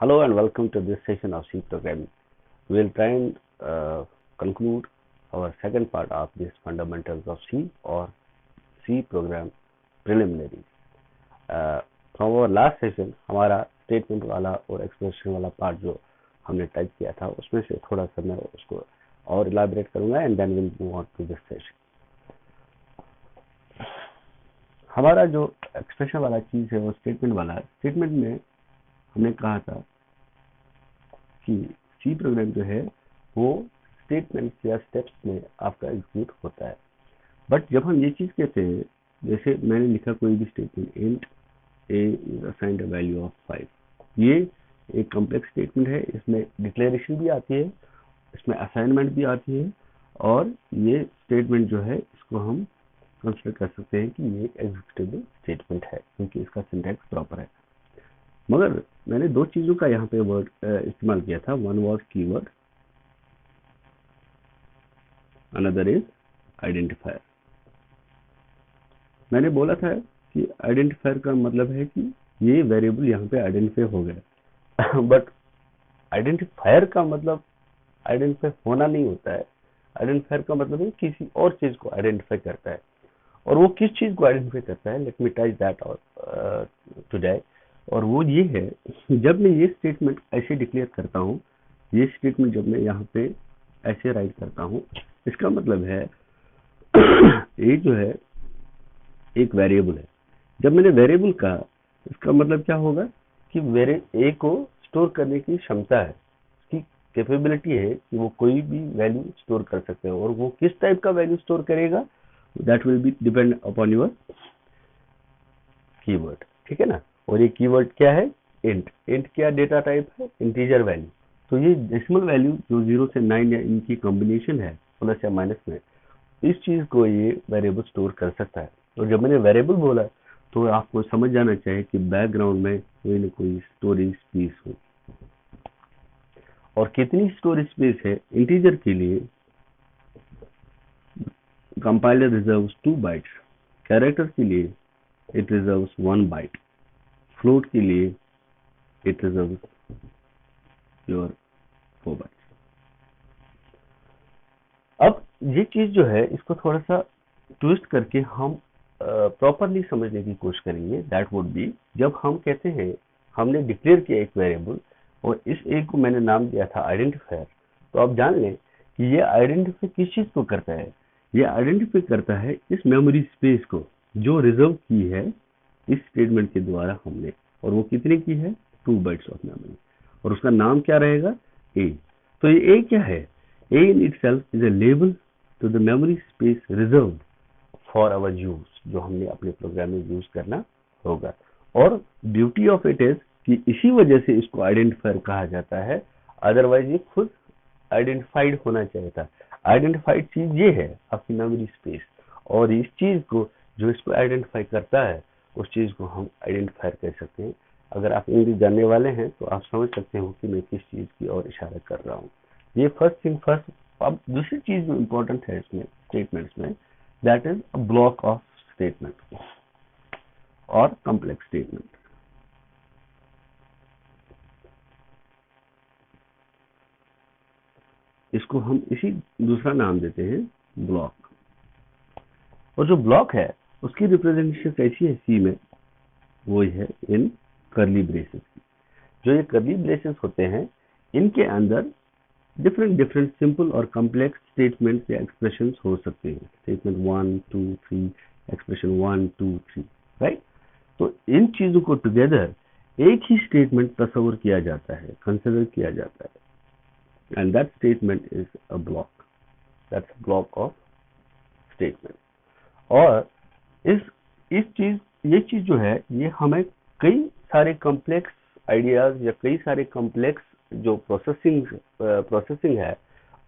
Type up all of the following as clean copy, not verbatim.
Hello and welcome to this session of C programming. We will try and conclude our second part of this fundamentals of C or C program preliminaries. From our last session हमारा statement वाला और expression वाला part जो हमने type किया था उसमें से थोड़ा सा मैं उसको और elaborate करूंगा and then we'll move on to this session. हमारा जो एक्सप्रेशन वाला चीज है वो स्टेटमेंट वाला है. स्टेटमेंट में हमने कहा था कि सी प्रोग्राम जो है वो स्टेटमेंट्स या स्टेप्स में आपका एग्जीक्यूट होता है. बट जब हम ये चीज कहते हैं, जैसे मैंने लिखा कोई भी statement int A is assigned a value of 5, ये एक कॉम्प्लेक्स स्टेटमेंट है. इसमें डिक्लेरेशन भी आती है, इसमें असाइनमेंट भी आती है और ये स्टेटमेंट जो है इसको हम कंसिडर कर सकते हैं कि ये एग्जीक्यूटेबल स्टेटमेंट है क्योंकि इसका सिंटैक्स प्रॉपर है. मगर मैंने दो चीजों का यहाँ पे वर्ड इस्तेमाल किया था. One was keyword, another is identifier. मैंने बोला था कि आइडेंटिफायर का मतलब है कि ये वेरिएबल यहाँ पे आइडेंटिफाई हो गया. बट आइडेंटिफायर का मतलब आइडेंटिफाई होना नहीं होता है. आइडेंटिफायर का मतलब है किसी और चीज को आइडेंटिफाई करता है. और वो किस चीज को आइडेंटिफाई करता है, let me touch that out today. और वो ये है, जब मैं ये स्टेटमेंट ऐसे डिक्लेयर करता हूँ, ये स्टेटमेंट जब मैं यहाँ पे ऐसे राइट करता हूँ, इसका मतलब है ये जो है एक वेरिएबल है. जब मैंने वेरिएबल कहा, इसका मतलब क्या होगा कि ए को स्टोर करने की क्षमता है, उसकी कैपेबिलिटी है कि वो कोई भी वैल्यू स्टोर कर सकते हैं. और वो किस टाइप का वैल्यू स्टोर करेगा, that will be depend upon your keyword. ठीक है ना. और ये कीवर्ड क्या है, इंट. इंट क्या डेटा टाइप है, इंटीजर वैल्यू. तो ये डेसिमल वैल्यू जो 0 से 9 या इनकी कॉम्बिनेशन है, प्लस या माइनस में, इस चीज को ये वेरिएबल स्टोर कर सकता है. और जब मैंने वेरिएबल बोला तो आपको समझ जाना चाहिए कि बैकग्राउंड में कोई ना कोई स्टोरेज स्पेस हो. और कितनी स्टोरेज स्पेस है इंटीजर के लिए, कंपाइलर रिजर्व्स 2 बाइट्स. कैरेक्टर के लिए इट रिजर्व्स 1 बाइट. फ्लोट के लिए इट रिजर्व्स योर 4 बाइट्स. अब ये चीज जो है इसको थोड़ा सा ट्विस्ट करके हम प्रॉपरली समझने की कोशिश करेंगे. दैट वुड बी, जब हम कहते हैं हमने डिक्लेयर किया एक वेरिएबल और इस एक को मैंने नाम दिया था आइडेंटिफायर, तो आप जान लें कि ये आइडेंटिफाई किस चीज को करता है. ये आइडेंटिफाई करता है इस मेमोरी स्पेस को जो रिजर्व की है इस स्टेटमेंट के द्वारा हमने. और वो कितने की है, 2 बाइट्स ऑफ मेमोरी. और उसका नाम क्या रहेगा, ए. तो ये ए क्या है, A in itself is a label to the memory space reserve for our use, जो हमने अपने प्रोग्राम में यूज करना होगा. और ब्यूटी ऑफ इट इज कि इसी वजह से इसको आइडेंटिफायर कहा जाता है. अदरवाइज ये खुद आइडेंटिफाइड होना चाहिए था. आइडेंटिफाइड चीज ये है आपकी मेमोरी स्पेस, और इस चीज को जो इसको आइडेंटिफाई करता है उस चीज को हम आइडेंटिफायर कह सकते हैं. अगर आप इंग्लिश जानने वाले हैं तो आप समझ सकते हो कि मैं किस चीज की ओर इशारा कर रहा हूँ. ये फर्स्ट थिंग फर्स्ट. अब दूसरी चीज जो इम्पोर्टेंट है इसमें स्टेटमेंट्स में, that is a block of statement और कॉम्प्लेक्स स्टेटमेंट. इसको हम इसी दूसरा नाम देते हैं ब्लॉक. और जो ब्लॉक है उसकी रिप्रेजेंटेशन कैसी है सी में, वो है इन कर्ली ब्रेसेस. जो ये कर्ली ब्रेसेस होते हैं इनके अंदर डिफरेंट सिंपल और कॉम्प्लेक्स स्टेटमेंट्स या एक्सप्रेशंस हो सकते हैं. Statement 1 2 3, expression 1 2 3, right. तो इन चीजों को टुगेदर एक ही स्टेटमेंट तस्वर किया जाता है, कंसिडर किया जाता है. And that statement is a block. That's block of statement. और ये चीज जो है ये हमें कई सारे कॉम्प्लेक्स आइडियाज या कई सारे कॉम्प्लेक्स जो प्रोसेसिंग है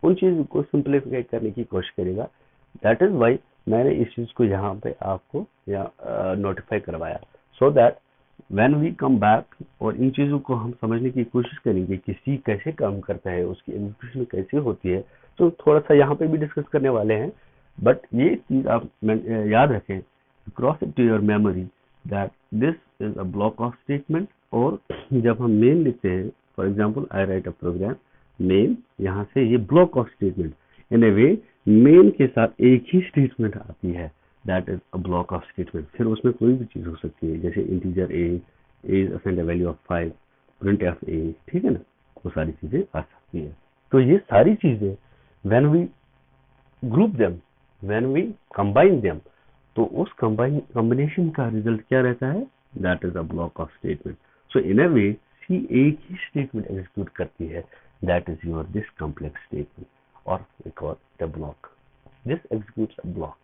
उन चीज को सिंप्लीफाई करने की कोशिश करेगा. दैट इज वाई मैंने इस चीज को यहाँ पे आपको नोटिफाई करवाया, so that when we come back और इन चीजों को हम समझने की कोशिश करेंगे कि सी कैसे काम करता है, उसकी एग्जीक्यूशन कैसे होती है. तो थोड़ा सा यहाँ पे भी डिस्कस करने वाले हैं. बट ये चीज आप याद रखें, cross it to your memory that this is a block of statement. और जब हम मेन लिखते हैं for example I write a program main, यहाँ से ये block of statement, in a way main के साथ एक ही स्टेटमेंट आती है, that is a block of statement. फिर उसमें कोई भी चीज हो सकती है, जैसे integer a is assigned a value of 5, print F A, ठीक है ना, वो सारी चीजें आ सकती है। तो ये सारी चीजें when we group them, when we combine them, तो उस कॉम्बिनेशन का रिजल्ट क्या रहता है, that is a block of statement. So in a way C एक ही स्टेटमेंट एग्जीक्यूट करती है, that is your this complex statement, और we call the block, this executes a block.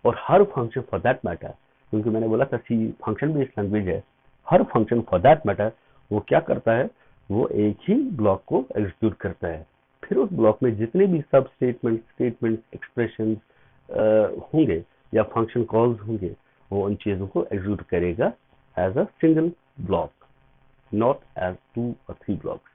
और हर फंक्शन फॉर दैट मैटर, क्योंकि मैंने बोला था सी फंक्शन बेस्ड लैंग्वेज है, हर फंक्शन फॉर दैट मैटर वो क्या करता है, वो एक ही ब्लॉक को एग्जीक्यूट करता है। फिर उस ब्लॉक में जितने भी सब स्टेटमेंट एक्सप्रेशन होंगे या फंक्शन कॉल्स होंगे, वो उन चीजों को एग्जीक्यूट करेगा as a single block, not as 2 और 3 ब्लॉक्स।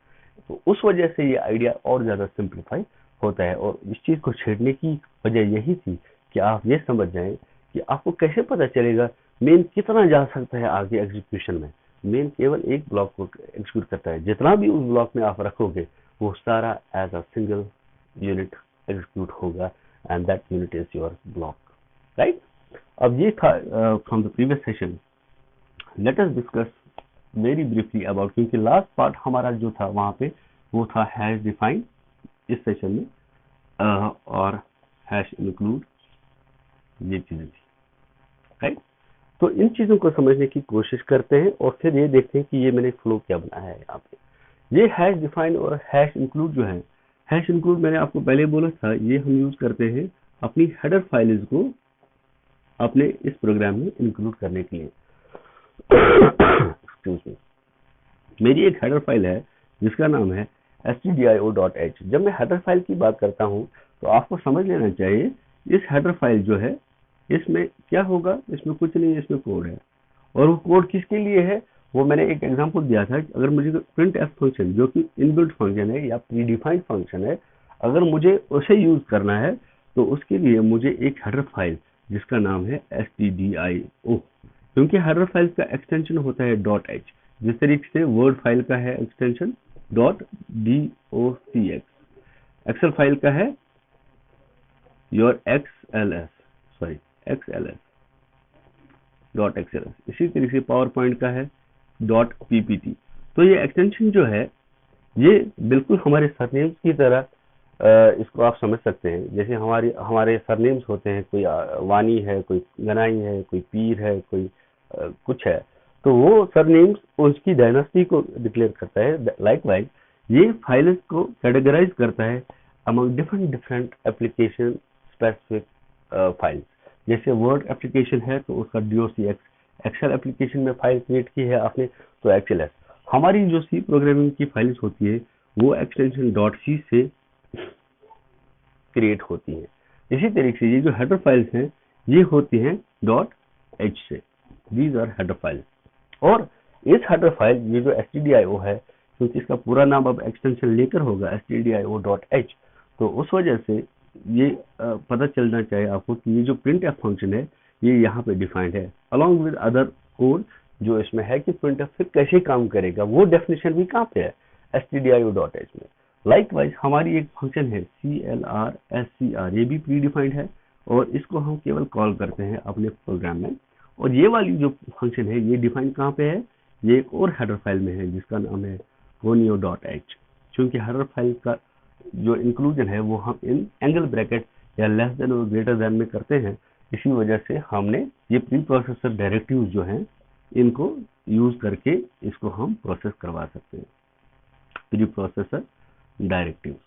तो उस वजह से ये आइडिया और ज्यादा सिंप्लीफाई होता है। और इस चीज को छेड़ने की वजह यही थी कि आप ये समझ जाएं कि आपको कैसे पता चलेगा मेन कितना जा सकता है आगे एग्जीक्यूशन में। मेन केवल एक ब्लॉक को एग्जीक्यूट करता है, जितना भी उस ब्लॉक में आप रखोगे वो सारा as a single unit execute होगा, and that unit is your block, right. अब ये था from the previous session. Let us discuss very briefly about, क्योंकि लास्ट पार्ट हमारा जो था वहां पे वो था हैश डिफाइन इस सेशन में, और हैश इंक्लूड, ये चीजें थी, राइट। तो इन चीजों को समझने की कोशिश करते हैं और फिर ये देखते हैं कि ये मैंने फ्लो क्या बनाया है यहाँ पे। ये हैश डिफाइन और हैश इंक्लूड जो है, हैश इंक्लूड मैंने आपको पहले बोला था, ये हम यूज करते हैं अपनी हेडर फाइल्स को अपने इस प्रोग्राम में इंक्लूड करने के लिए। एक्सक्यूज मी, मेरी एक हेडर फाइल है जिसका नाम है stdio.h। जब मैं हेडर फाइल की बात करता हूं तो आपको समझ लेना चाहिए इस हेडर फाइल जो है इसमें क्या होगा, इसमें कुछ नहीं, इसमें कोड है। और वो कोड किसके लिए है, वो मैंने एक एग्जांपल दिया था। अगर मुझे प्रिंट एफ फंक्शन जो कि इनबिल्ट फंक्शन है या प्रीडिफाइंड फंक्शन है, अगर मुझे उसे यूज करना है तो उसके लिए मुझे एक हेडर फाइल जिसका नाम है stdio, क्योंकि हेडर फाइल का एक्सटेंशन होता है .h, जिस तरीके से वर्ड फाइल का है एक्सटेंशन .docx, एक्सेल फाइल का है योर xls .xls, इसी तरीके से पावर पॉइंट का है .ppt। तो ये एक्सटेंशन जो है ये बिल्कुल हमारे सरनेम्स की तरह इसको आप समझ सकते हैं। जैसे हमारे सरनेम्स होते हैं, कोई वानी है, कोई गनाई है, कोई पीर है, कोई कुछ है, तो वो सरनेम्स उसकी डायनेस्टी को डिक्लेयर करता है। लाइकवाइज ये फाइल्स को कैटेगराइज करता है among different application specific files. जैसे वर्ड एप्लीकेशन है तो उसका docx, एक्सेल एप्लीकेशन में फाइल क्रिएट की है आपने तो XLS। हमारी जो सी प्रोग्रामिंग की फाइल्स होती है वो एक्सटेंशन .c से क्रिएट होती है। इसी तरीके से ये जो हेडर फाइल्स हैं ये होती हैं .h से, दीज आर हेडर फाइल्स। और इस हेडर फाइल, ये जो stdio है, क्योंकि इसका पूरा नाम अब एक्सटेंशन लेकर होगा stdio.h, तो उस वजह से ये पता चलना चाहिए आपको कि ये जो प्रिंट एफ फंक्शन है ये यहाँ पे डिफाइंड है अलॉन्ग विद अदर कोड जो इसमें है कि प्रिंट एफ फिर कैसे काम करेगा, वो डेफिनेशन भी कहाँ पे है, stdio.h में। लाइकवाइज हमारी एक फंक्शन है clr, ये भी प्री डिफाइंड है और इसको हम केवल कॉल करते हैं अपने प्रोग्राम में। और ये वाली जो फंक्शन है ये डिफाइन कहाँ पे है, ये एक और हेडर फाइल में है जिसका नाम है conio.h। चूंकि हेडर फाइल का जो इंक्लूजन है वो हम इन एंगल ब्रैकेट या लेस देन और ग्रेटर देन में करते हैं, इसी वजह से हमने ये प्री प्रोसेसर डायरेक्टिव्स जो हैं इनको यूज करके इसको हम प्रोसेस करवा सकते हैं। Preprocessor directives,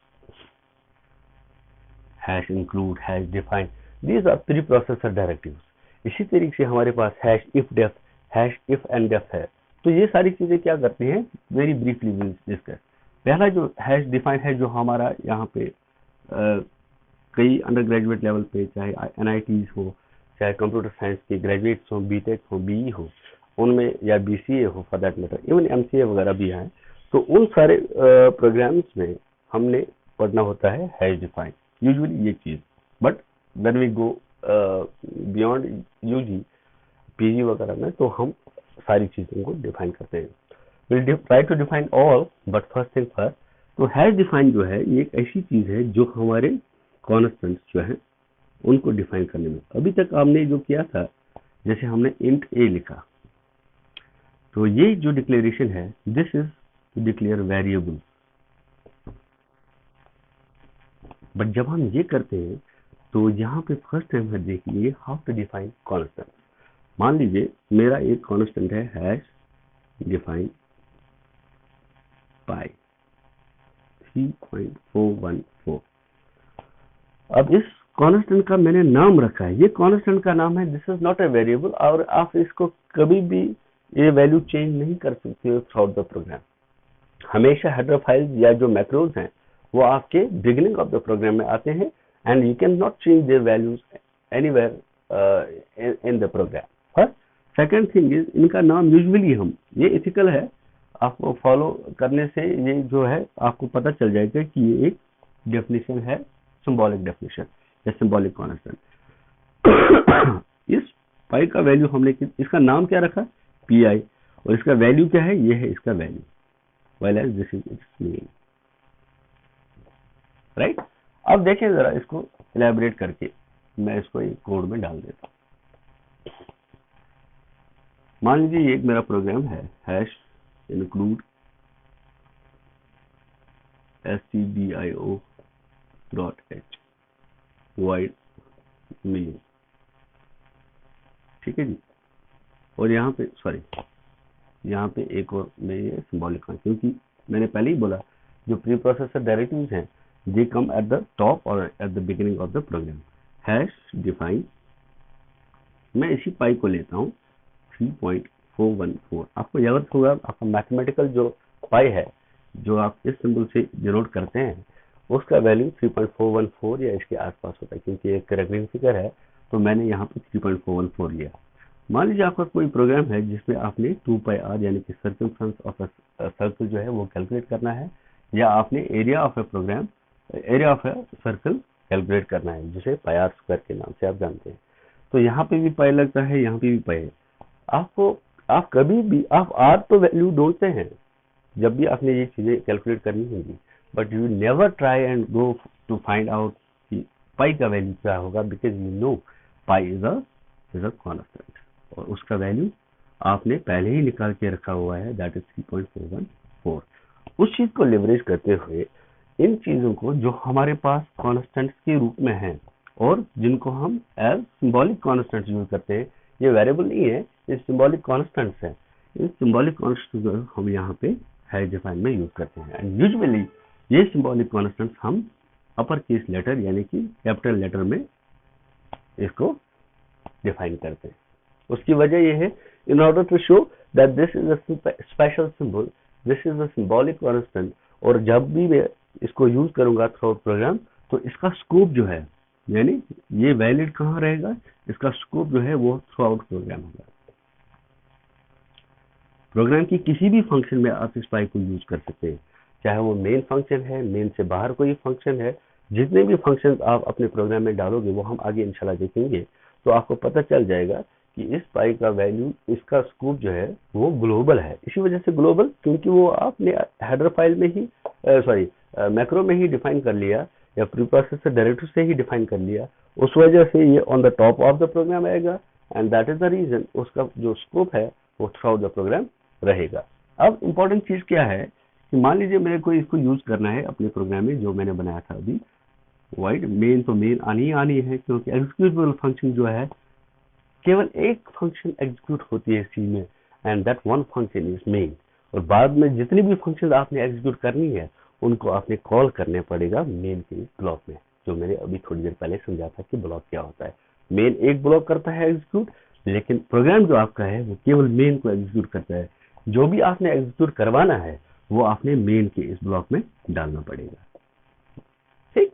hash include, hash define, these are preprocessor directives. इसी तरीके से हमारे पास hash if def, hash if end def है। तो ये सारी चीजें क्या करती हैं, वेरी ब्रीफली विल डिस्कस। पहला जो हैश डिफाइन है जो हमारा यहाँ पे कई अंडर ग्रेजुएट लेवल पे, चाहे NITs हो, चाहे कंप्यूटर साइंस के ग्रेजुएट्स हो, बीटेक हो, BE हो, उनमें या BCA हो for that matter, even MCA वगैरह भी हैं, तो उन सारे प्रोग्राम्स में हमने पढ़ना होता है हैश डिफाइन, यूजुअली ये चीज। But when we go beyond UG PG वगैरह में तो हम सारी चीजों को डिफाइन करते हैं। Will try to define all, but first thing first. तो हैश डिफाइन जो है ये एक ऐसी चीज है जो हमारे कॉन्स्टेंट जो है उनको डिफाइन करने में, अभी तक आपने जो किया था, जैसे हमने इंट ए लिखा, तो ये जो डिक्लेरेशन है, this is to declare variable. But जब हम ये करते हैं तो यहाँ पे फर्स्ट टाइम है, देखिए हाउ टू डिफाइन कॉन्स्टेंट। मान लीजिए मेरा एक कॉन्स्टेंट है हैश डिफाइन पाई 3.414। अब इस कॉन्स्टेंट का मैंने नाम रखा है, ये कॉन्स्टेंट का नाम है, this is not a variable, और आप इसको कभी भी ये वैल्यू चेंज नहीं कर सकते हो थ्रू आउट द प्रोग्राम। हमेशा हेडर फाइल्स या जो मैक्रोज हैं वो आपके बिगिनिंग ऑफ द प्रोग्राम में आते हैं, and you can not change their values anywhere in the program. First, second thing is, इनका नाम यूजुअली हम, ये एथिकल है, आपको फॉलो करने से ये जो है आपको पता चल जाएगा कि ये एक डेफिनेशन है, सिंबॉलिक डेफिनेशन या सिंबॉलिक कॉन्स्टेंट। इस पाई का वैल्यू हमने, इसका नाम क्या रखा, पी आई, और इसका वैल्यू क्या है, ये है इसका value, while as this is its name, right? अब देखें जरा इसको इलेबोरेट करके, मैं इसको एक कोड में डाल देता हूं। मान लीजिए ये एक मेरा प्रोग्राम है, hash include stdio .h void main, ठीक है जी। और यहाँ पे सॉरी, यहाँ पे एक और मैं ये सिंबॉलिक, क्योंकि मैंने पहले ही बोला जो प्री प्रोसेसर डायरेक्टिव्स हैं they come at the top और at the beginning of the program. Hash define, मैं इसी पाई को लेता हूँ 3.414। आपको याद होगा आपका मैथमेटिकल जो पाई है, जो आप इस सिंबल से डिनोट करते हैं, उसका वैल्यू 3.414 या इसके आसपास होता है, क्योंकि एक करेक्टिंग फिगर है, तो मैंने यहाँ पे 3.414 लिया। मान लीजिए आपका कोई प्रोग्राम है जिसमें आपने 2πr यानी कि सर्कमफ्रेंस ऑफ अ सर्कल जो है वो कैलकुलेट करना है, या आपने area of a program, area of a circle calculate करना है, जिसे पाई आर स्क्वायर के नाम से आप जानते हैं। तो यहाँ पे भी पाई लगता है, यहाँ पे भी पाई है। आप कभी भी आप आर तो वैल्यू ढूंढते हैं जब भी आपने ये चीजें कैलकुलेट करनी होंगी, but you never try and go to find out कि पाई का वैल्यू क्या होगा, because you know pi is a constant, और उसका वैल्यू आपने पहले ही निकाल के रखा हुआ है, दैट इज 3.414। उस चीज को लेवरेज करते हुए इन चीजों को जो हमारे पास कॉन्स्टेंट्स के रूप में हैं और जिनको हम एज सिंबॉलिक कॉन्स्टेंट्स यूज करते हैं, ये वेरिएबल नहीं है, ये सिंबॉलिक कॉन्स्टेंट्स हैं। इन सिंबॉलिक कॉन्स्टेंट्स हम यहाँ पे हैश डिफाइन में यूज करते हैं, एंड यूजुअली ये सिंबॉलिक कॉन्स्टेंट्स हम अपर केस लेटर यानी कि कैपिटल लेटर में इसको डिफाइन करते हैं। उसकी वजह यह है, in order to show that this is a special symbol, this is a symbolic constant, और जब भी मैं इसको यूज करूंगा थ्रू आउट प्रोग्राम, तो इसका स्कोप जो है, यानी ये वैलिड कहाँ रहेगा, इसका स्कोप जो है वो थ्रू आउट प्रोग्राम होगा। प्रोग्राम की किसी भी फंक्शन में आप इस पाई को यूज कर सकते हैं, चाहे वो मेन फंक्शन है, मेन से बाहर कोई फंक्शन है, जितने भी फंक्शन आप अपने प्रोग्राम में डालोगे वो हम आगे इंशाल्लाह देखेंगे, तो आपको पता चल जाएगा कि इस पाई का वैल्यू, इसका स्कोप जो है वो ग्लोबल है। इसी वजह से ग्लोबल, क्योंकि वो आपने हेडर फाइल में ही मैक्रो में ही डिफाइन कर लिया, या प्री प्रोसेसर डायरेक्टिव से ही डिफाइन कर लिया, उस वजह से ये on the top of the program आएगा, and that is the reason उसका जो स्कोप है वो थ्रू आउट द प्रोग्राम रहेगा। अब इम्पोर्टेंट चीज क्या है कि मान लीजिए मेरे को इसको यूज करना है अपने प्रोग्राम में, जो मैंने बनाया था अभी, वाइड मेन, तो मेन आनी है, क्योंकि एग्जीक्यूटेबल फंक्शन जो है केवल एक फंक्शन एग्जीक्यूट होती है सी में, and that one function is main, और बाद में जितनी भी फंक्शन आपने एग्जीक्यूट करनी है उनको आपने कॉल करने पड़ेगा मेन के ब्लॉक में, जो मैंने अभी थोड़ी देर पहले समझा था कि ब्लॉक क्या होता है। मेन एक ब्लॉक करता है एग्जीक्यूट, लेकिन प्रोग्राम जो आपका है वो केवल मेन को एग्जीक्यूट करता है। जो भी आपने एग्जीक्यूट करवाना है वो आपने मेन के इस ब्लॉक में डालना पड़ेगा। ठीक,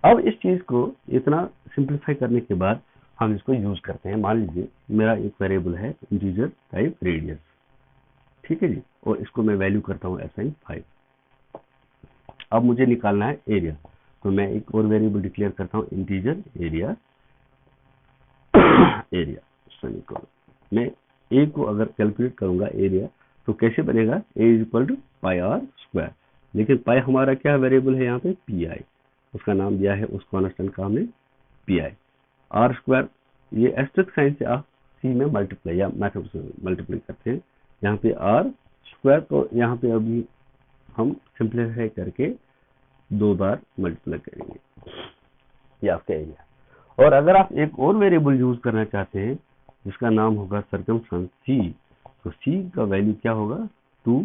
अब इस चीज को इतना सिंप्लीफाई करने के बाद हम इसको यूज करते हैं। मान लीजिए मेरा एक वेरिएबल है इंटीजर टाइप रेडियस, ठीक है जी, और इसको मैं वैल्यू करता हूँ असाइन 5। अब मुझे निकालना है एरिया, तो मैं एक और वेरिएबल डिक्लेयर करता हूँ इंटीजर एरिया। एरिया मैं ए को अगर कैलकुलेट करूंगा एरिया, तो कैसे बनेगा, a is equal to pi r square, लेकिन पाई हमारा क्या वेरिएबल है यहाँ पे, पी आई, उसका नाम दिया है उस कॉन्स्टेंट का हमने पी आई। आर स्क्वायर ये एस्टेरिस्क साइन से आप सी में मल्टीप्लाई या मैथड से मल्टीप्लाई करते हैं, यहाँ पे आर स्क्वायर, तो यहाँ पे अभी हम सिंप्लीफाई करके 2 बार मल्टीप्लाई करेंगे, ये आपका एरिया। और अगर आप एक और वेरिएबल यूज करना चाहते हैं जिसका नाम होगा सर्कमफ्रेंस सी, तो सी का वैल्यू क्या होगा, 2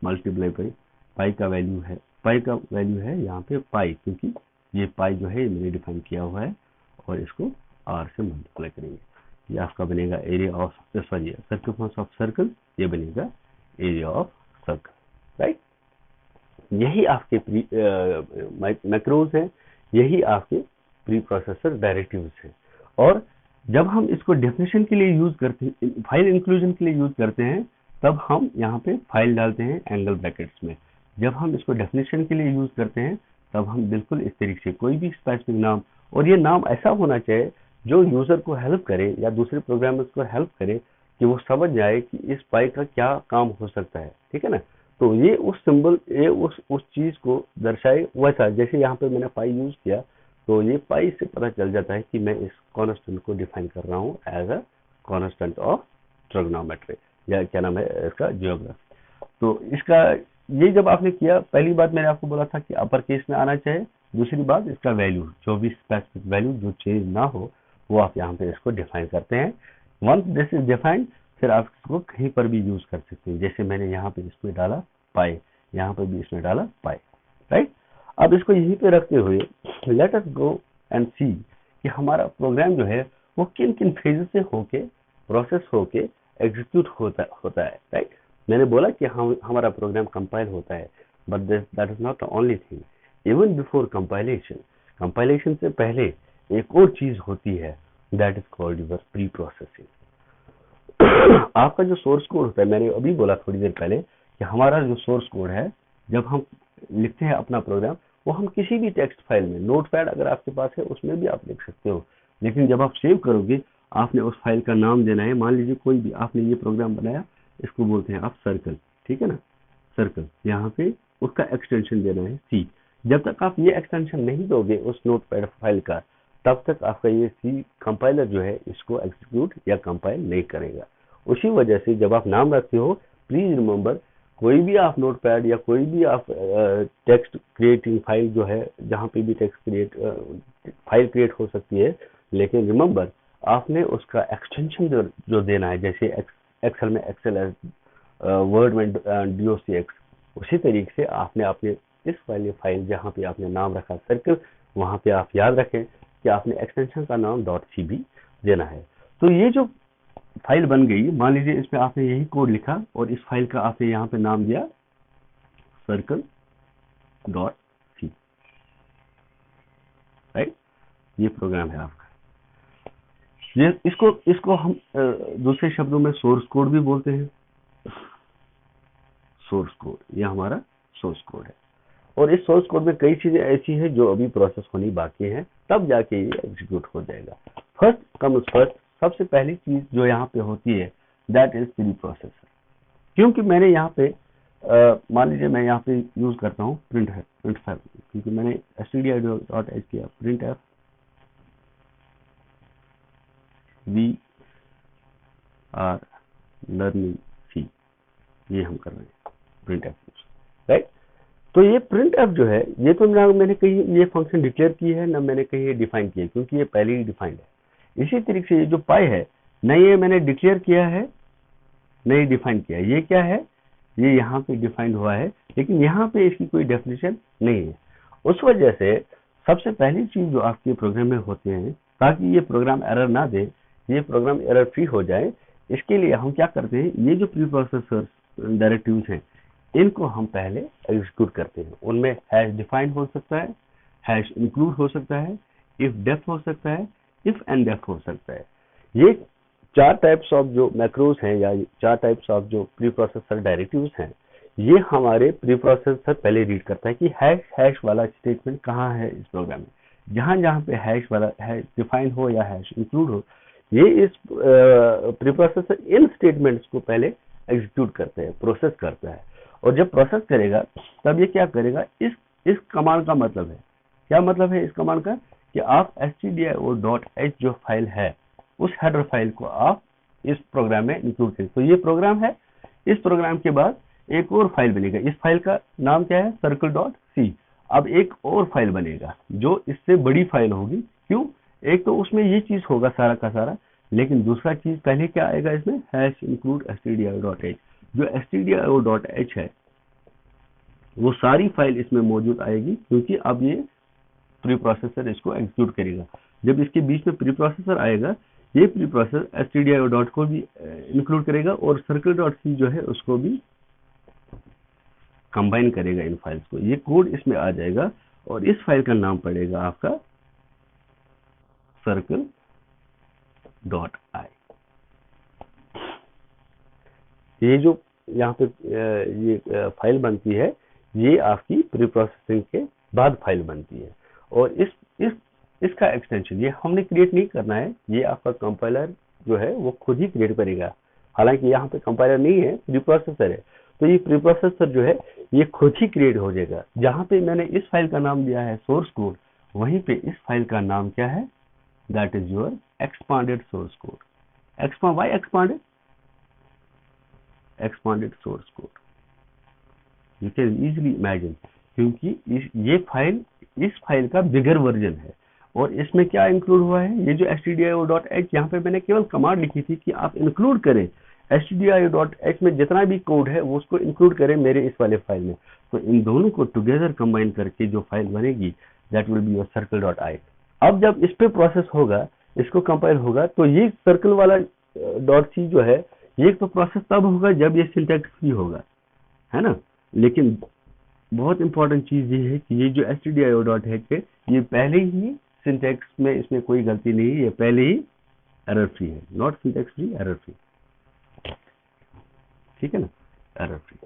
मल्टीप्लाई बाई पाई का वैल्यू है, पाई का वैल्यू है यहाँ पे पाई, क्योंकि ये पाई जो है मैंने डिफाइन किया हुआ है, और इसको आर से मल्टीप्लाई करेंगे, ये आपका बनेगा area of, sorry circumference of circle, ये बनेगा एरिया ऑफ सर्कल, राइट। यही आपके मैक्रोज हैं, यही आपके प्री प्रोसेसर डायरेक्टिव्स हैं। और जब हम इसको डेफिनेशन के लिए यूज करते हैं, फाइल इंक्लूजन के लिए यूज करते हैं, तब हम यहाँ पे फाइल डालते हैं एंगल ब्रैकेट्स में। जब हम इसको डेफिनेशन के लिए यूज करते हैं तब हम बिल्कुल इस तरीके से कोई भी स्पेसिफिक नाम, और ये नाम ऐसा होना चाहिए जो यूजर को हेल्प करे या दूसरे प्रोग्रामर्स को हेल्प करे कि वो समझ जाए कि इस पाई का क्या काम हो सकता है, ठीक है ना। तो ये उस सिंबल, ये उस चीज को दर्शाए, वैसा जैसे यहाँ पे मैंने पाई यूज किया, तो ये पाई से पता चल जाता है कि मैं इस कॉन्स्टेंट को डिफाइन कर रहा हूँ as a constant of trigonometry, या क्या नाम है इसका, जियोग्राफी। तो इसका ये जब आपने किया, पहली बात मैंने आपको बोला था कि अपर केस में आना चाहिए, दूसरी बात इसका वैल्यू, जो भी स्पेसिफिक वैल्यू जो चेंज ना हो वो आप यहाँ पे इसको डिफाइन करते हैं। वंस दिस इज डिफाइंड, फिर आप इसको कहीं पर भी यूज कर सकते हैं, जैसे मैंने यहाँ पे इसमें डाला पाई, यहाँ पे भी इसमें डाला पाई, राइट। अब इसको यहीं पे रखते हुए लेट अस गो एंड सी कि हमारा प्रोग्राम जो है वो किन किन फेज से होके प्रोसेस होके एग्जीक्यूट होता है, राइट। मैंने बोला कि हमारा प्रोग्राम कंपाइल होता है, but that is not the only thing. Even before compilation से पहले एक और चीज होती है, that is called your preprocessing. आपका जो सोर्स कोड होता है, मैंने अभी बोला थोड़ी देर पहले कि हमारा जो सोर्स कोड है, जब हम लिखते हैं अपना प्रोग्राम, वो हम किसी भी टेक्स्ट फाइल में, नोटपैड अगर आपके पास है उसमें भी आप लिख सकते हो, लेकिन जब आप सेव करोगे आपने उस फाइल का नाम देना है। मान लीजिए कोई भी आपने ये प्रोग्राम बनाया, इसको बोलते हैं आप सर्कल, ठीक है ना, सर्कल, यहाँ पे उसका एक्सटेंशन देना है सी। जब तक आप ये एक्सटेंशन नहीं दोगे उस नोटपैड फाइल का, तब तक आपका ये सी कंपाइलर जो है इसको एग्जीक्यूट या कंपाइल नहीं करेगा। उसी वजह से जब आप नाम रखते हो, प्लीज रिमेंबर, कोई भी आप नोटपैड या कोई भी आप टेक्स्ट क्रिएटिंग फाइल जो है, जहाँ पे भी टेक्स्ट फाइल क्रिएट हो सकती है, लेकिन रिमेंबर आपने उसका एक्सटेंशन जो देना है, जैसे एक्सेल में एक्सेल, वर्ड में docx, उसी तरीके से आपने अपने इस वाली फाइल जहाँ पे आपने नाम रखा सर्कल, वहाँ पे आप याद रखें कि आपने एक्सटेंशन का नाम .cb देना है। तो ये जो फाइल बन गई, मान लीजिए इसमें आपने यही कोड लिखा और इस फाइल का आपने यहाँ पे नाम दिया circle.c, राइट। ये प्रोग्राम है आपका। ये इसको हम दूसरे शब्दों में सोर्स कोड भी बोलते हैं। सोर्स कोड, ये हमारा सोर्स कोड है, और इस सोर्स कोड में कई चीजें ऐसी हैं जो अभी प्रोसेस होनी बाकी है, तब जाके ये एग्जीक्यूट हो जाएगा। फर्स्ट कम्स फर्स्ट, सबसे पहली चीज जो यहाँ पे होती है दैट इज प्री प्रोसेसर। क्योंकि मैंने यहाँ पे मान लीजिए मैं यहाँ पे यूज करता हूँ प्रिंट फैब, क्योंकि मैंने stdio.h किया, printf we are learning C, ये हम कर रहे हैं प्रिंट एफ, राइट। तो ये प्रिंट एफ जो है, ये तो ना मैंने कहीं ये फंक्शन डिक्लेयर की है, ना मैंने कहीं ये डिफाइन किया, क्योंकि ये पहले ही डिफाइंड है। इसी तरीके से ये जो पाई है, न ये मैंने डिक्लेयर किया है न ये डिफाइन किया है। ये क्या है, ये यहाँ पे डिफाइंड हुआ है, लेकिन यहाँ पे इसकी कोई डेफिनेशन नहीं है। उस वजह से सबसे पहली चीज जो आपके प्रोग्राम में होते हैं, ताकि ये प्रोग्राम एरर ना दे, ये प्रोग्राम एरर फ्री हो जाए, इसके लिए हम क्या करते हैं, ये जो प्री प्रोसेसर डायरेक्टिव्स हैं, इनको हम पहले एग्जीक्यूट करते हैं। उनमें हैश डिफाइन हो सकता है, हैश इंक्लूड हो सकता है, इफ डेफ हो सकता है, इफ एंड डेफ हो सकता है। ये 4 टाइप्स ऑफ जो मैक्रोज हैं, या 4 टाइप्स ऑफ जो प्री प्रोसेसर डायरेक्टिव्स हैं, ये हमारे प्री प्रोसेसर पहले रीड करता है कि हैश वाला स्टेटमेंट कहाँ है इस प्रोग्राम में। जहां जहां पे हैश वाला हैश डिफाइन हो या हैश इंक्लूड हो, ये इस प्री प्रोसेसर इन स्टेटमेंट्स को पहले एग्जीक्यूट करते हैं, प्रोसेस करता है। और जब प्रोसेस करेगा तब ये क्या करेगा, इस कमांड का मतलब है, क्या मतलब है इस कमांड का, कि आप stdio.h जो फाइल है उस हेडर फाइल को आप इस प्रोग्राम में इंक्लूड करें। तो ये प्रोग्राम है, इस प्रोग्राम के बाद एक और फाइल बनेगा, इस फाइल का नाम क्या है, circle.c। अब एक और फाइल बनेगा जो इससे बड़ी फाइल होगी। क्यों, एक तो उसमें ये चीज होगा सारा का सारा, लेकिन दूसरा चीज पहले क्या आएगा इसमें, #include stdio.h। जो stdio.h है वो सारी फाइल इसमें मौजूद आएगी, क्योंकि अब ये प्री प्रोसेसर इसको एग्जीक्यूट करेगा। जब इसके बीच में प्री प्रोसेसर आएगा, ये प्री प्रोसेसर stdio. को भी इंक्लूड करेगा और circle.c जो है उसको भी कंबाइन करेगा इन फाइल्स को। ये कोड इसमें आ जाएगा और इस फाइल का नाम पड़ेगा आपका circle.i। ये जो यहाँ पे ये फाइल बनती है, ये आपकी प्री प्रोसेसिंग के बाद फाइल बनती है। और इसका एक्सटेंशन ये हमने क्रिएट नहीं करना है, ये आपका कंपाइलर जो है वो खुद ही क्रिएट करेगा। हालांकि यहाँ पे कंपाइलर नहीं है, प्री प्रोसेसर है, तो ये प्री प्रोसेसर जो है ये खुद ही क्रिएट हो जाएगा। जहाँ पे मैंने इस फाइल का नाम दिया है सोर्स कोड, वहीं पे इस फाइल का नाम क्या है, that is your expanded source code. Why expanded source code, you can easily imagine, क्योंकि ये फाइल इस फाइल का बिगर वर्जन है। और इसमें क्या इंक्लूड हुआ है, ये जो stdio.h, यहाँ पे मैंने केवल कमांड लिखी थी कि आप इंक्लूड करें stdio.h में जितना भी कोड है वो उसको इंक्लूड करें मेरे इस वाले फाइल में। तो इन दोनों को टुगेदर कंबाइन करके जो फाइल बनेगी that will be your circle.i। अब जब इस पे प्रोसेस होगा, इसको कंपाइल होगा, तो ये सर्कल वाला .c जो है ये तो प्रोसेस तब होगा जब ये सिंटैक्स फ्री होगा, है ना। लेकिन बहुत इंपॉर्टेंट चीज ये है कि ये जो stdio.h है ये पहले ही सिंटैक्स में, इसमें कोई गलती नहीं है, ये पहले ही एरर फ्री है, not syntax free, error free, ठीक है ना, एरर फ्री।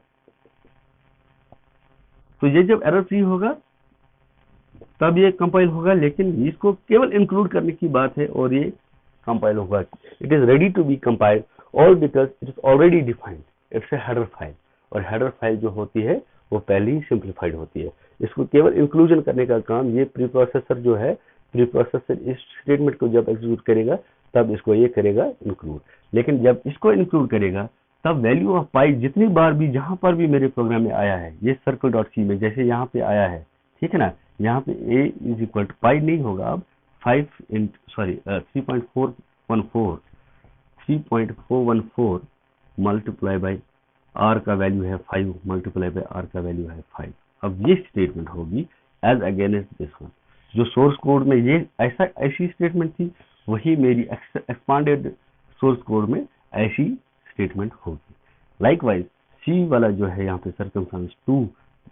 तो ये जब एरर फ्री होगा तब ये कंपाइल होगा, लेकिन इसको केवल इंक्लूड करने की बात है और ये कंपाइल होगा। It is ready to be compiled all because it is already defined, it's a header file. और हेडर फाइल जो होती है वो पहले ही सिंप्लीफाइड होती है। इसको केवल इंक्लूजन करने का काम ये प्री प्रोसेसर जो है, प्री प्रोसेसर इस स्टेटमेंट को जब एग्जीक्यूट करेगा तब इसको ये करेगा इंक्लूड। लेकिन जब इसको इंक्लूड करेगा तब वैल्यू ऑफ पाई जितनी बार भी जहां पर भी मेरे प्रोग्राम में आया है, ये circle.c में जैसे यहाँ पे आया है, ठीक है ना, यहाँ पे a इज इक्वल टू पाई नहीं होगा, अब 3.414 मल्टीप्लाई बाई r का वैल्यू है 5 मल्टीप्लाई बाई r का वैल्यू है 5। अब ये स्टेटमेंट होगी एज अगेंस्ट दिस वन। जो सोर्स कोड में ये ऐसी स्टेटमेंट थी, वही मेरी एक्सपांडेड सोर्स कोड में ऐसी स्टेटमेंट होगी। लाइकवाइज सी वाला जो है यहाँ पे सर्कमस्टांस 2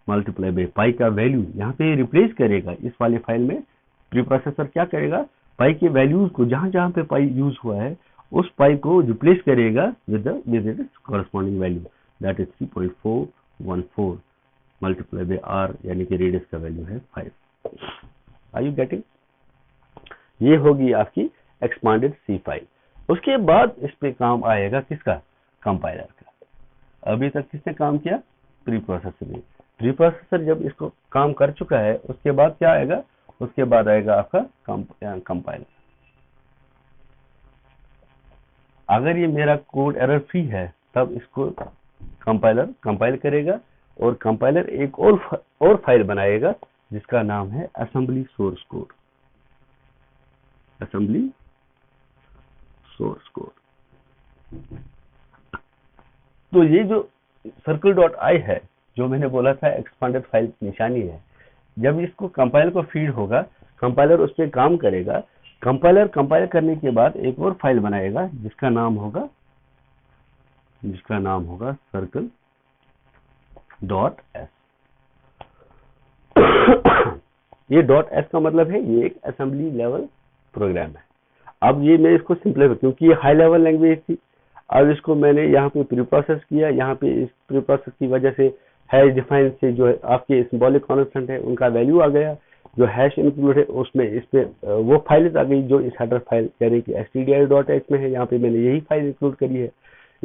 मल्टीप्लाई बाई पाई का वैल्यू यहाँ पे रिप्लेस करेगा इस वाले फाइल में। प्री प्रोसेसर क्या करेगा, पाई के वैल्यूज को जहां जहां पे पाई यूज हुआ है उस पाई को रिप्लेस करेगा with its corresponding value, that is 3.414 multiply by r, यानी कि रेडियस का वैल्यू है 5। Are you getting? ये होगी आपकी एक्सपांडेड सी फाइल। उसके बाद इस पे काम आएगा किसका, कंपाइलर का। अभी तक किसने काम किया, प्री प्रोसेसर ने। प्री प्रोसेसर जब इसको काम कर चुका है उसके बाद क्या आएगा, उसके बाद आएगा आपका कंपाइलर। अगर ये मेरा कोड एरर फ्री है तब इसको कंपाइलर कंपाइल करेगा और कंपाइलर एक और फाइल बनाएगा जिसका नाम है assembly source code. Assembly source code. तो ये जो circle.i है, जो मैंने बोला था एक्सपांडेड फाइल की निशानी है, जब इसको कंपाइलर को फीड होगा, कंपाइलर उस पर काम करेगा। कंपाइलर कंपाइल करने के बाद एक और फाइल बनाएगा जिसका नाम होगा circle.s। ये .s का मतलब है ये एक असेंबली लेवल प्रोग्राम है। अब ये मैं इसको सिंपलीफाई, क्योंकि ये हाई लेवल लैंग्वेज थी, अब इसको मैंने यहाँ पे प्री प्रोसेस किया। यहाँ पे इस प्री प्रोसेस की वजह से हैश डिफाइन से जो है आपके सिंबॉलिक कॉन्स्टेंट है उनका वैल्यू आ गया, जो हैश इंक्लूड है उसमें इस पे वो फाइल आ गई जो इस हेडर फाइल यानी कि stdio.h में है। यहाँ पे मैंने यही फाइल इंक्लूड करी है।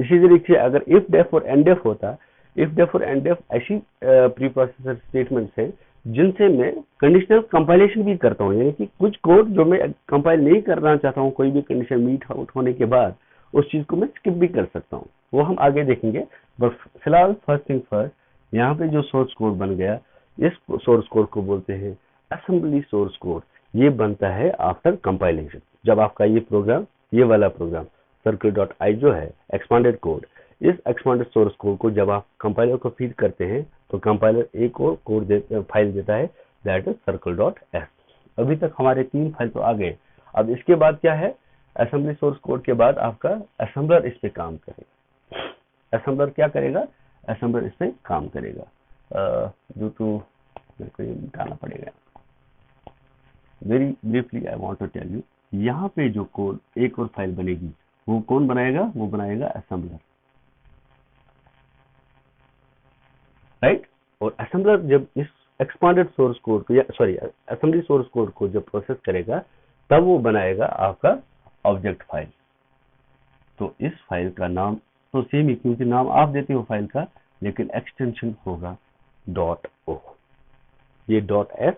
इसी तरीके से अगर इफ डेफ और एंड डेफ होता, इफ डेफ और एंड डेफ ऐसी प्री प्रोसेसर स्टेटमेंट्स है जिनसे मैं कंडीशनल कंपाइलेशन भी करता हूँ, यानी कि कुछ कोड जो मैं कंपाइल नहीं करना चाहता हूँ, कोई भी कंडीशन मीट आउट होने के बाद उस चीज को मैं स्किप भी कर सकता हूँ, वो हम आगे देखेंगे। बट फिलहाल फर्स्ट थिंग फर्स्ट, यहाँ पे जो सोर्स कोड बन गया, इस सोर्स कोड को बोलते हैं असेंबली सोर्स कोड। ये बनता है आफ्टर कंपाइलेशन। जब आपका ये प्रोग्राम, ये वाला प्रोग्राम circle.i जो है एक्सपांडेड कोड, इस एक्सपांडेड सोर्स कोड को जब आप कंपाइलर को फीड करते हैं तो कंपाइलर एक और कोड फाइल देता है, दैट इज circle.s। अभी तक हमारे 3 फाइल तो आ गए। अब इसके बाद क्या है, असेंबली सोर्स कोड के बाद आपका असेंबलर इस पे काम करेगा। असेंबलर क्या करेगा, असेंबलर इस पे काम करेगा। ड्यू टू मेरे को ये मिटाना पड़ेगा। Very briefly I want to tell you, यहाँ पे जो कोड एक और फाइल बनेगी वो कौन बनाएगा, वो बनाएगा असेंबलर, राइट। और असेंबलर जब इस एक्सपांडेड सोर्स कोड को, या सॉरी असेंबली सोर्स कोड को जब प्रोसेस करेगा तब वो बनाएगा आपका ऑब्जेक्ट फाइल। तो इस फाइल का नाम तो सेम ही, क्योंकि नाम आप देते हो फाइल का, लेकिन एक्सटेंशन होगा .o। ये .s,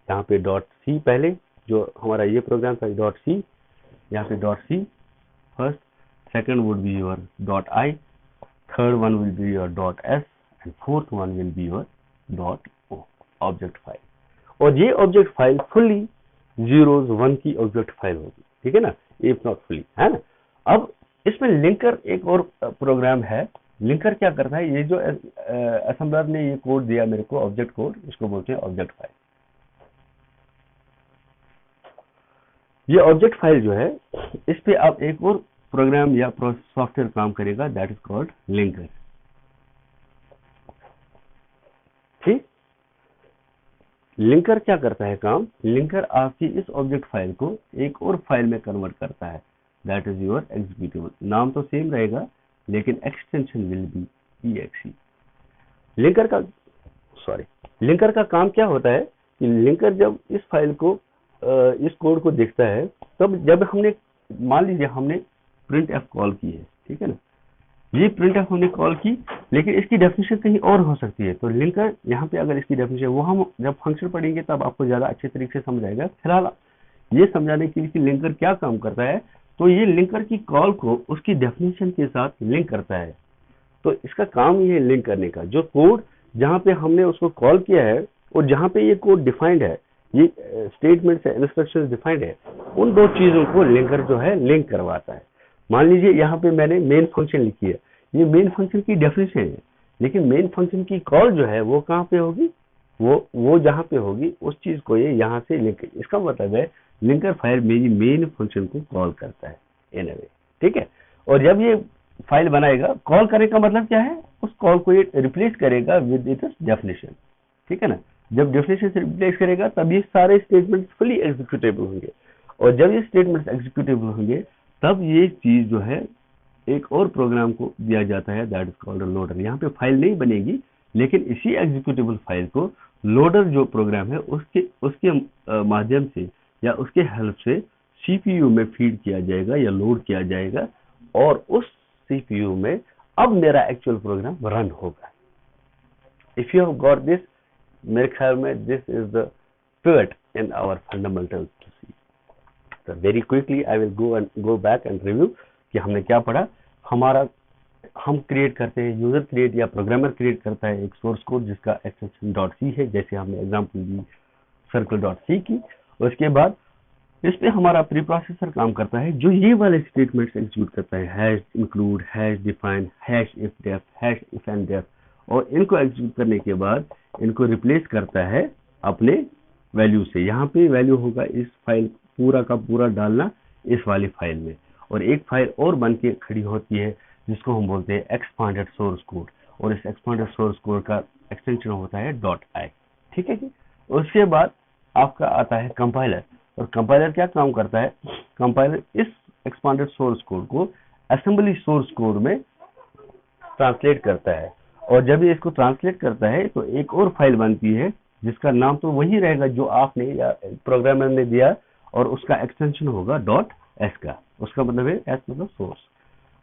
यहाँ पे .c पहले जो हमारा ये प्रोग्राम था .c, यहाँ पे .c first, second would be your .i, third one will be your .s and fourth one will be your .o object file. और ये ऑब्जेक्ट फाइल फुल्ली 0s 1 की ऑब्जेक्ट फाइल होगी, ठीक है ना, इफ नॉट फुल्ली, है ना। अब इसमें लिंकर एक और प्रोग्राम है। लिंकर क्या करता है, ये जो असेंबलर ने ये कोड दिया मेरे को, ऑब्जेक्ट कोड, इसको बोलते हैं ऑब्जेक्ट फाइल। ये ऑब्जेक्ट फाइल जो है, इस पे आप एक और प्रोग्राम या सॉफ्टवेयर काम करेगा, दैट इज कॉल्ड लिंकर। ठीक, लिंकर क्या करता है काम, लिंकर आपकी इस ऑब्जेक्ट फाइल को एक और फाइल में कन्वर्ट करता है, दैट इज योर एग्जीक्यूटेबल। नाम तो सेम रहेगा लेकिन extension will be exe। Linker का काम क्या होता है कि लिंकर जब इस फाइल को, इस कोड को देखता है, तब जब हमने, मान लीजिए हमने प्रिंट एफ कॉल की है, ठीक है ना, ये प्रिंट एफ हमने कॉल की, लेकिन इसकी डेफिनेशन कहीं और हो सकती है। तो लिंकर यहाँ पे अगर इसकी डेफिनेशन, वो हम जब फंक्शन पढ़ेंगे तब आपको ज्यादा अच्छे तरीके से समझ आएगा। फिलहाल ये समझाने के लिए कि लिंकर क्या काम करता है, तो ये लिंकर की कॉल को उसकी डेफिनेशन के साथ लिंक करता है। तो इसका काम ये लिंक करने का, जो कोड जहाँ पे हमने उसको कॉल किया है और जहाँ पे ये कोड डिफाइंड है, ये स्टेटमेंट से इंस्ट्रक्शन डिफाइंड है, उन दो चीजों को लिंकर जो है लिंक करवाता है। मान लीजिए यहाँ पे मैंने मेन फंक्शन लिखी है, ये मेन फंक्शन की डेफिनेशन है, लेकिन मेन फंक्शन की कॉल जो है वो कहाँ पे होगी, वो जहाँ पे होगी उस चीज को ये यहाँ से लिंक, इसका मतलब है लिंकर फाइल मेरी मेन फंक्शन को कॉल करता है इन अ वे, ठीक है। और जब ये फाइल बनाएगा, कॉल करने का मतलब क्या है, उस कॉल को ये रिप्लेस करेगा विद इट्स डेफिनेशन, ठीक है ना। जब डेफिनेशन से रिप्लेस करेगा तब ये सारे स्टेटमेंट फुली एग्जीक्यूटेबल होंगे, और जब ये स्टेटमेंट एग्जीक्यूटेबल होंगे तब ये चीज जो है एक और प्रोग्राम को दिया जाता है, दैट इज कॉल्ड लोडर। यहाँ पे फाइल नहीं बनेगी, लेकिन इसी एग्जीक्यूटेबल फाइल को लोडर जो प्रोग्राम है उसके माध्यम से या उसके हेल्प से सीपीयू में फीड किया जाएगा या लोड किया जाएगा, और उस सीपीयू में अब मेरा एक्चुअल प्रोग्राम रन होगा। If you have got this, मेरे ख्याल में this is the pivot in our fundamentals to C. So very quickly I will go back and review कि हमने क्या पढ़ा। हम क्रिएट करते हैं, यूजर क्रिएट या प्रोग्रामर क्रिएट करता है एक सोर्स कोड जिसका एक्सटेंशन .c है, जैसे हमने एग्जांपल दी circle.c की। उसके बाद इस पे हमारा प्री प्रोसेसर काम करता है, जो ये वाले स्टेटमेंट्स एग्जीक्यूट करता है, hash include, hash define, hash if def, hash if end def, और इनको एग्जीक्यूट करने के बाद इनको रिप्लेस करता है अपने वैल्यू से। यहाँ पे वैल्यू होगा इस फाइल पूरा का पूरा डालना इस वाली फाइल में, और एक फाइल और बन के खड़ी होती है जिसको हम बोलते हैं एक्सपांडेड सोर्स कोड, और इस एक्सपांडेड सोर्स कोड का एक्सटेंशन होता है .i, ठीक है जी। उसके बाद आपका आता है कंपाइलर, और कंपाइलर क्या काम करता है, कंपाइलर इस एक्सपांडेड सोर्स कोड को असेंबली सोर्स कोड में ट्रांसलेट करता है, और जब ये इसको ट्रांसलेट करता है तो एक और फाइल बनती है जिसका नाम तो वही रहेगा जो आपने या प्रोग्रामर ने दिया, और उसका एक्सटेंशन होगा .s का, उसका मतलब है s मतलब सोर्स।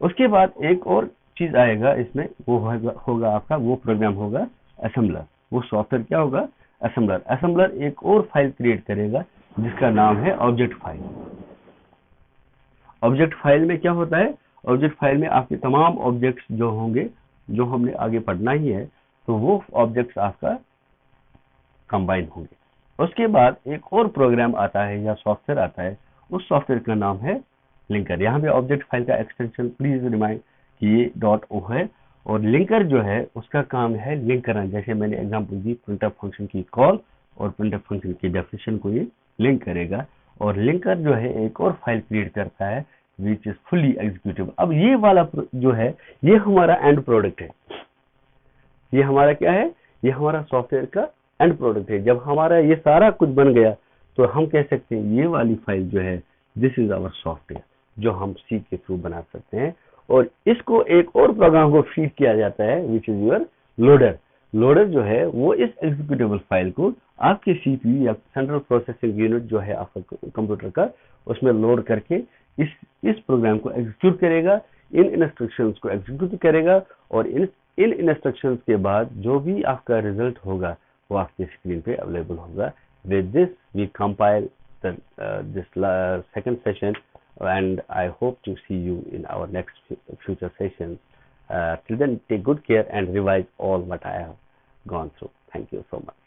उसके बाद एक और चीज आएगा इसमें, वो होगा आपका, वो प्रोग्राम होगा असेंबलर। वो सॉफ्टवेयर क्या होगा? असेंबलर। असेंबलर एक और फाइल क्रिएट करेगा जिसका नाम है ऑब्जेक्ट फाइल। ऑब्जेक्ट फाइल में क्या होता है? ऑब्जेक्ट फाइल में आपके तमाम ऑब्जेक्ट्स जो होंगे, जो हमने आगे पढ़ना ही है, तो वो ऑब्जेक्ट्स आपका कंबाइन होंगे। उसके बाद एक और प्रोग्राम आता है या सॉफ्टवेयर आता है, उस सॉफ्टवेयर का नाम है लिंकर। यहाँ पे ऑब्जेक्ट फाइल का एक्सटेंशन प्लीज रिमाइंड कि ये .o है, और लिंकर जो है उसका काम है लिंक करना। जैसे मैंने एग्जांपल दी, प्रिंटफ फंक्शन की कॉल और प्रिंटफ फंक्शन की डेफिनेशन को ये लिंक करेगा। और लिंकर जो है एक और फाइल क्रिएट करता है विच इज फुली एग्जीक्यूटेबल। अब ये वाला जो है, ये हमारा एंड प्रोडक्ट है। ये हमारा क्या है? ये हमारा सॉफ्टवेयर का एंड प्रोडक्ट है। जब हमारा ये सारा कुछ बन गया तो हम कह सकते हैं ये वाली फाइल जो है, दिस इज आवर सॉफ्टवेयर, जो हम सी के थ्रू बना सकते हैं। और इसको एक और प्रोग्राम को फीड किया जाता है which is your loader. Loader जो है वो इस एग्जीक्यूटेबल फाइल को आपके सीपीयू या सेंट्रल प्रोसेसिंग यूनिट जो है आपका कंप्यूटर का, उसमें लोड करके इस प्रोग्राम को एग्जीक्यूट करेगा, इन इंस्ट्रक्शंस को एग्जीक्यूट करेगा, और इन इंस्ट्रक्शंस के बाद जो भी आपका रिजल्ट होगा वो आपके स्क्रीन पे अवेलेबल होगा। With this we compile this second session, and I hope to see you in our next future sessions. Till then, take good care and revise all what I have gone through. Thank you so much.